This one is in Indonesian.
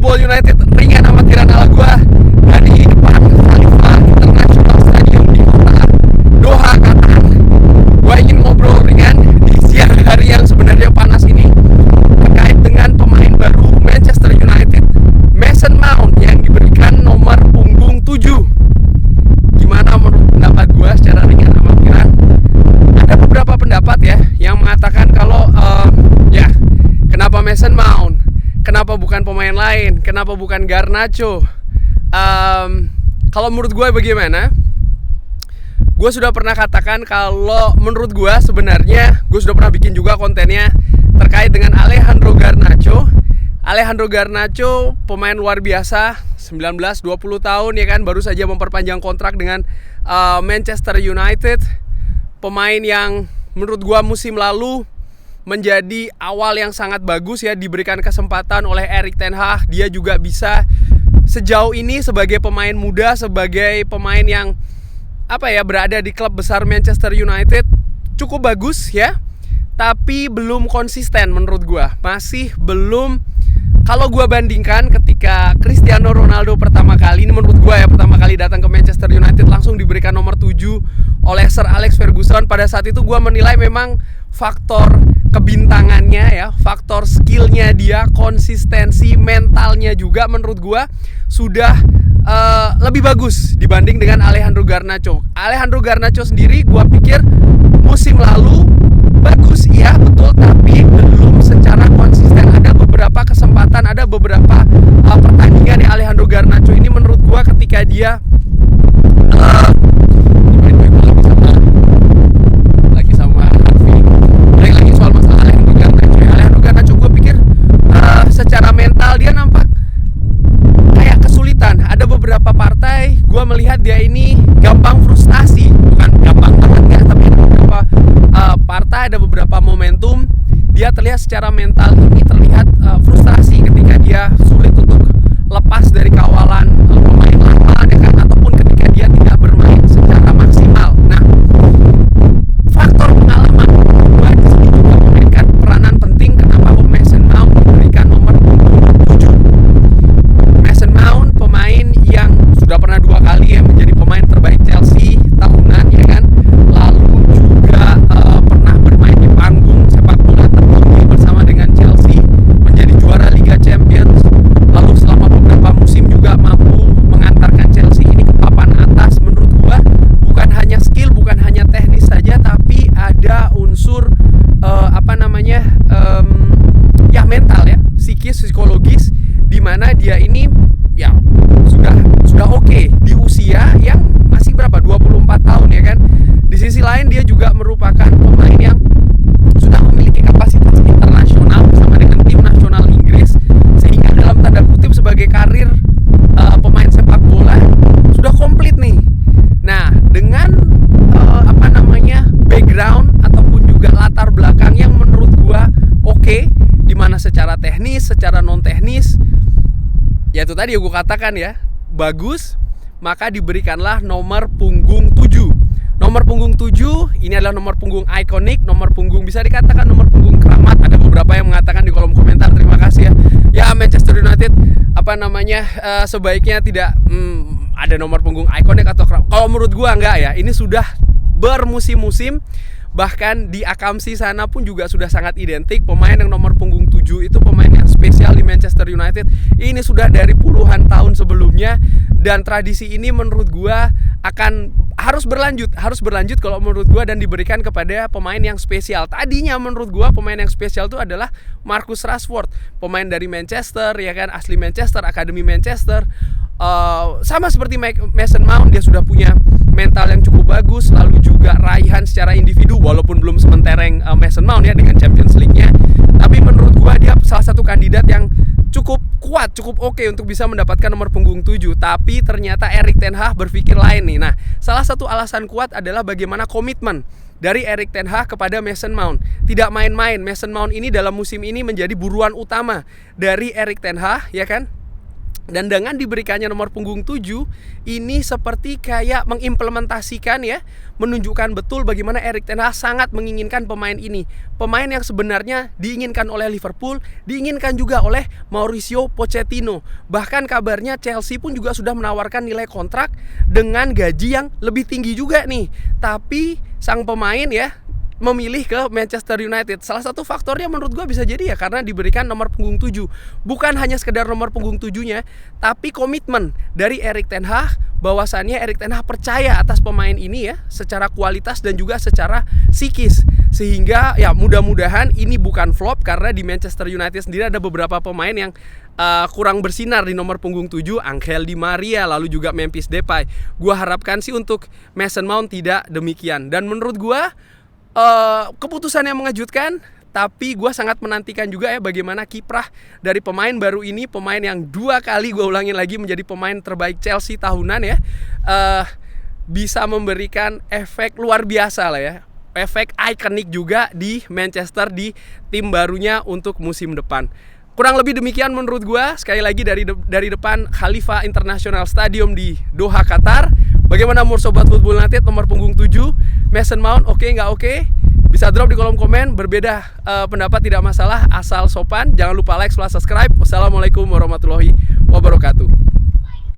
Football United ringan amatiran ala gua dari depan Khalifa International Stadium di kota Doha, Qatar. Gua ingin ngobrol ringan di siang hari yang sebenarnya panas ini terkait dengan pemain baru Manchester United, Mason Mount, yang diberikan nomor punggung 7. Gimana menurut pendapat gua secara ringan amatiran? Ada beberapa pendapat ya yang mengatakan kalau kenapa Mason Mount? Kenapa bukan pemain lain? Kenapa bukan Garnacho? Kalau menurut gue bagaimana? Gue sudah pernah katakan kalau menurut gue sebenarnya gue sudah pernah bikin juga kontennya terkait dengan Alejandro Garnacho. Alejandro Garnacho pemain luar biasa, 19-20 tahun ya kan, baru saja memperpanjang kontrak dengan Manchester United. Pemain yang menurut gue musim lalu menjadi awal yang sangat bagus ya, diberikan kesempatan oleh Erik ten Hag. Dia juga bisa sejauh ini sebagai pemain muda, sebagai pemain yang berada di klub besar Manchester United cukup bagus ya, tapi belum konsisten menurut gua. Masih belum, kalau gua bandingkan ketika Cristiano Ronaldo pertama kali, ini menurut gua ya, pertama kali datang ke Manchester United langsung diberikan nomor 7 oleh Sir Alex Ferguson. Pada saat itu gua menilai memang faktor kebintangannya ya, faktor skillnya dia, konsistensi mentalnya juga menurut gua sudah lebih bagus dibanding dengan Alejandro Garnacho. Alejandro Garnacho sendiri gua pikir musim lalu bagus, iya betul, tapi belum secara konsisten. Ada beberapa kesempatan, ada beberapa pertandingan yang Alejandro Garnacho ini menurut gua ketika dia secara mental dia nampak kayak kesulitan. Ada beberapa partai gue melihat dia ini gampang frustasi, bukan gampang banget ya, tapi ada beberapa partai, ada beberapa momentum dia terlihat secara mental ini terlihat frustasi ketika dia sulit untuk lepas dari kawalan pemain lama ya kan, ataupun ketika dia tidak bermain secara maksimal. Nah, faktor pengalaman gue di sini juga memainkan peranan penting kenapa Mason Mount diberikan nomor 7. Mason Mount pemain yang sudah pernah 2 kali ya menjadi pemain terbaik Chelsea tahunan ya kan, lalu juga pernah bermain di panggung sepak bola tertinggi bersama dengan Chelsea, menjadi juara Liga Champions, lalu selama beberapa musim juga mampu mengantarkan Chelsea ini ke papan atas. Menurut gua bukan hanya skill, bukan hanya teknis saja, tapi ada unsur mental ya, psikis, psikologis, di mana dia ini ya sudah oke di usia yang masih 24 tahun ya kan. Di sisi lain dia juga merupakan pemain yang sudah memiliki kapasitas internasional bersama dengan tim nasional Inggris, sehingga dalam tanda kutip sebagai karir pemain sepak bola sudah komplit nih. Nah, dengan background ataupun juga latar belakang yang menurut gua oke, di mana secara teknis, secara non teknis, ya itu tadi yang gua katakan ya, bagus, maka diberikanlah nomor punggung 7. Nomor punggung 7 ini adalah nomor punggung ikonik, nomor punggung bisa dikatakan nomor punggung keramat. Ada beberapa yang mengatakan di kolom komentar, terima kasih ya. Ya, Manchester United sebaiknya tidak ada nomor punggung ikonik atau keramat. Kalau menurut gua enggak ya. Ini sudah bermusim-musim, bahkan di Akamsi sana pun juga sudah sangat identik. Pemain yang nomor punggung 7 itu pemain yang spesial di Manchester United. Ini sudah dari puluhan tahun sebelumnya, dan tradisi ini menurut gua harus berlanjut kalau menurut gua, dan diberikan kepada pemain yang spesial. Tadinya menurut gua pemain yang spesial itu adalah Marcus Rashford, pemain dari Manchester ya kan, asli Manchester, akademi Manchester. Sama seperti Mason Mount, dia sudah punya mental yang cukup bagus, lalu juga raihan secara individu, walaupun belum sementereng Mason Mount ya dengan Champions League-nya. Tapi menurut gua dia salah satu kandidat yang cukup kuat, cukup oke untuk bisa mendapatkan nomor punggung 7. Tapi ternyata Erik ten Hag berpikir lain nih. Nah, salah satu alasan kuat adalah bagaimana komitmen dari Erik ten Hag kepada Mason Mount. Tidak main-main, Mason Mount ini dalam musim ini menjadi buruan utama dari Erik ten Hag ya kan. Dan dengan diberikannya nomor punggung 7, ini seperti kayak mengimplementasikan ya, menunjukkan betul bagaimana Erik ten Hag sangat menginginkan pemain ini. Pemain yang sebenarnya diinginkan oleh Liverpool, diinginkan juga oleh Mauricio Pochettino. Bahkan kabarnya Chelsea pun juga sudah menawarkan nilai kontrak dengan gaji yang lebih tinggi juga nih. Tapi sang pemain ya memilih ke Manchester United. Salah satu faktornya menurut gue bisa jadi ya karena diberikan nomor punggung 7. Bukan hanya sekedar nomor punggung 7-nya, tapi komitmen dari Erik ten Hag bahwasannya Erik ten Hag percaya atas pemain ini ya, secara kualitas dan juga secara psikis. Sehingga ya mudah-mudahan ini bukan flop, karena di Manchester United sendiri ada beberapa pemain yang kurang bersinar di nomor punggung 7, Angel Di Maria, lalu juga Memphis Depay. Gua harapkan sih untuk Mason Mount tidak demikian. Dan menurut gua keputusan yang mengejutkan, tapi gue sangat menantikan juga ya bagaimana kiprah dari pemain baru ini, pemain yang 2 kali gue ulangin lagi menjadi pemain terbaik Chelsea tahunan ya, bisa memberikan efek luar biasa lah ya, efek ikonik juga di Manchester di tim barunya untuk musim depan. Kurang lebih demikian menurut gue. Sekali lagi dari depan Khalifa International Stadium di Doha, Qatar. Bagaimana menurut Sobat Football United nomor punggung 7? Mason Mount oke nggak oke? Bisa drop di kolom komen. Berbeda pendapat tidak masalah, asal sopan. Jangan lupa like, subscribe. Wassalamualaikum warahmatullahi wabarakatuh.